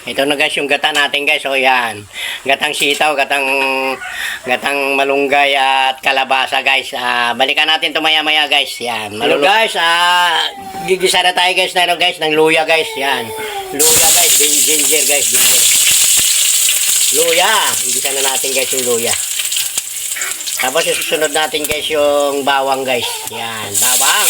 Ito na guys yung gata natin guys. O yan. Gatang sitaw, gatang malunggay at kalabasa guys. Balikan natin ito maya maya guys. Yan. Hello guys. Gigisa na tayo guys na guys ng luya guys. Yan. Luya guys. Ginger guys. Yan. Luya. Gigisa na natin guys yung luya. Tapos susunod natin guys yung bawang guys. Yan. Bawang.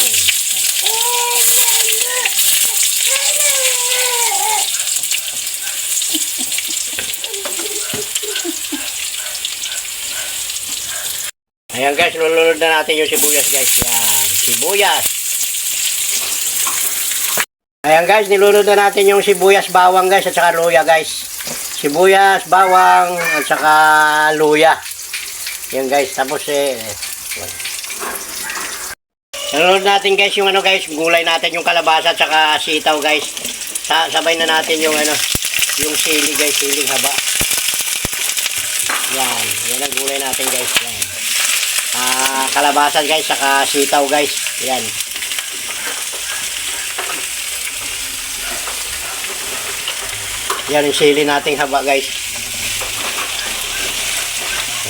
Ayan guys, lulunod na natin yung sibuyas guys. Yan, sibuyas. Ayan guys, nilunod na natin yung sibuyas, bawang guys, at saka luya guys. Sibuyas, bawang, at saka luya. Yan guys, tapos nilunod natin guys yung guys, gulay natin yung kalabasa at saka sitaw guys. Sabay na natin yung yung sili guys, siling haba. Yan, yan ang gulay natin guys. Yan. Kalabasa guys, saka sitaw guys. Yan. Yan yung sili nating haba guys.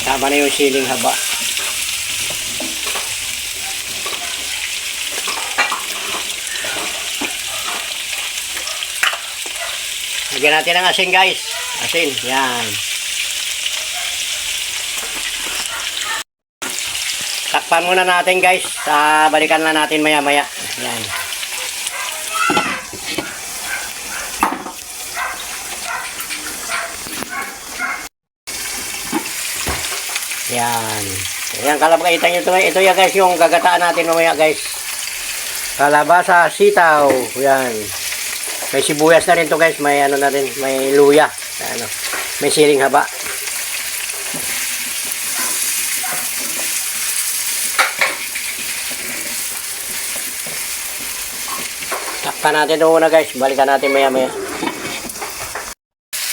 Tama na yung siling haba. Lagyan natin ng asin guys. Asin. Yan. Takpan muna natin guys. Balikan na natin maya maya. Yan. Yan. Yan, kalabasa nyo ito. Ito yan guys yung gagataan natin mamaya guys. Kalabasa, sitaw. Yan. May sibuyas na rin to guys. May na rin. May luya. May siling haba. Takpan natin ito muna guys. Balikan natin maya maya.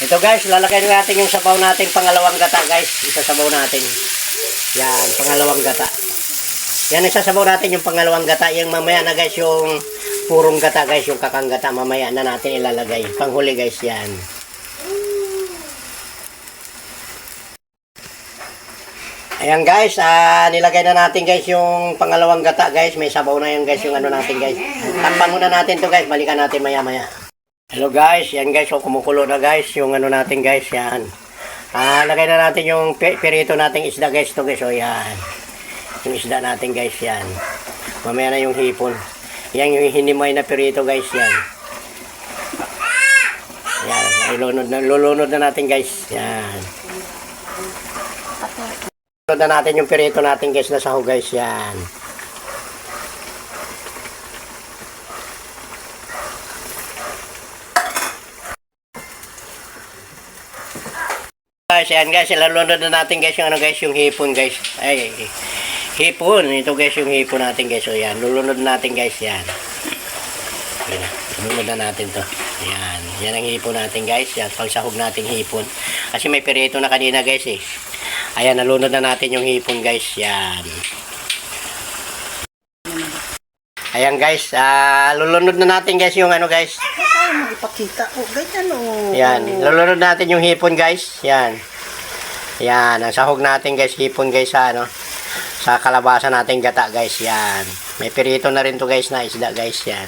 Ito guys, lalagay natin yung sabaw natin pangalawang gata guys. Isasabaw natin. Yan, pangalawang gata. Yan, isasabaw natin yung pangalawang gata. Yung mamaya na guys, yung purong gata guys, yung kakang gata. Mamaya na natin ilalagay. Panghuli guys, yan. Ayan guys, nilagay na natin guys yung pangalawang gata guys. May sabaw na yan guys, yung natin guys. Takpan muna natin to guys. Balikan natin maya maya. Hello guys, yan guys, kumukulo na guys, yung natin guys, yan. Lagay na natin yung pirito nating isda guys, to guys, o yan. Yung isda natin guys, yan. Mamaya na yung hipon. Yan yung hinimay na pirito guys, yan. Yan, lulunod na natin guys, yan. Lulunod na natin yung pirito natin guys, na sahog guys, yan. Guys, yan guys, ilalunod na natin guys yung guys, yung hipon guys. Ay, hipon. Ito guys yung hipon natin guys. So yan, lulunod natin guys, yan. Yan, lulunod na natin to. Yan, yan ang hipon natin guys. Yan, pagsahog natin hipon. Kasi may pirito na kanina guys eh. Ayan, nalunod na natin yung hipon guys. Yan. Ayan guys, lulunod na natin guys yung guys. Ipakita ko ganyan Yan, lulunod natin yung hipon guys. Yan. Yan, ang sahog natin guys, hipon guys sa kalabasa natin gata guys. Yan. May pirito na rin to guys na isda guys. Yan.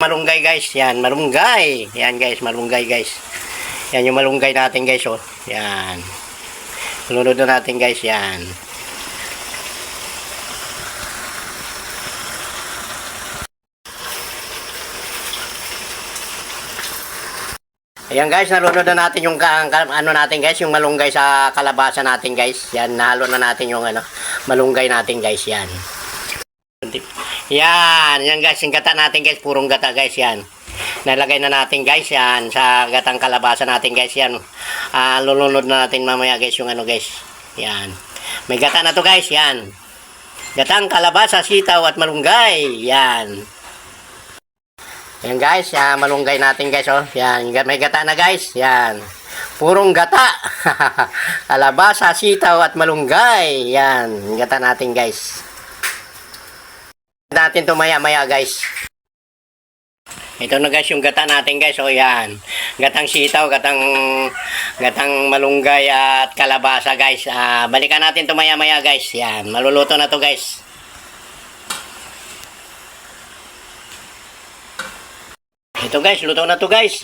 Malunggay guys. Yan, malunggay. Yan guys, malunggay guys. Yan yung malunggay natin guys, oh. Yan. Lulunod na natin guys, yan. Ayan guys, nalunod na natin yung natin guys, yung malunggay sa kalabasa natin guys. Yan, nahalo na natin yung malunggay natin guys, yan. Yan guys, yung gata natin guys, purong gata guys, yan. Nalagay na natin guys, yan, sa gatang kalabasa natin guys, yan. Lulunod na natin mamaya guys, yung guys. Yan. May gata na to guys, yan. Gatang kalabasa, sitaw at malunggay, yan. Yan guys, yan, malunggay natin guys, oh. Yan, may gata na guys, yan. Purong gata. Kalabasa, sitaw at malunggay. Yan, gata natin guys. Natin to maya maya guys. Ito na guys yung gata natin guys. O yan. Gatang sitaw, gatang malunggay at kalabasa guys. Balikan natin to maya-maya guys. Yan. Maluluto na to guys. Ito guys, luto na to guys.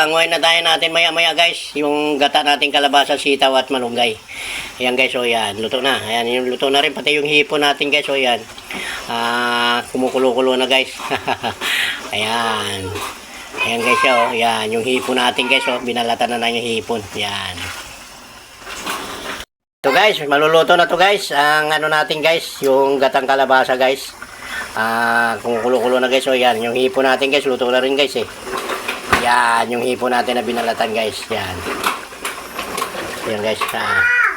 Ngayon na tayo natin maya-maya guys. Yung gata natin kalabasa, sitaw at malunggay. Ayan guys, o yan. Luto na. Ayan, yung luto na rin. Pati yung hipo natin guys, o yan. Kumukulo-kulo na guys. Ayan. Ayan guys, o. Yan, yung hipo natin guys, o. Binalatan na yung hipon. Yan. Ito guys, maluluto na to guys. Ang ano natin guys, yung gatang kalabasa guys. Kumukulo-kulo na guys. O yan, yung hipo natin guys, luto na rin guys eh. Yan, yung hipo natin na binalatan guys. Yan. Yan guys.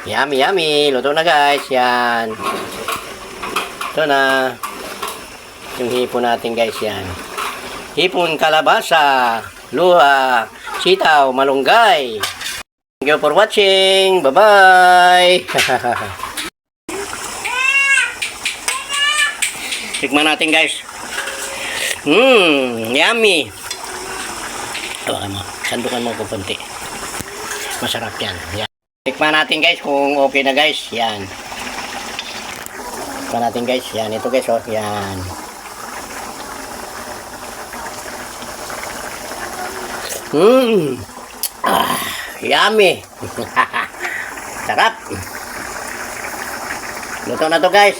Yummy, yummy. Luto na guys. Yan. Ito na. Yung hipo natin guys. Yan. Hipon, kalabasa, luha, sitaw, malunggay. Thank you for watching. Bye-bye. Tikman natin guys. Yummy. Hawakan mo. Sandukan mo ko konti. Masarap yan. Yan. Tikman natin guys kung okay na guys. Yan. Tikman natin guys. Yan. Ito guys oh. Yan. Yummy. Sarap. Luto na to guys.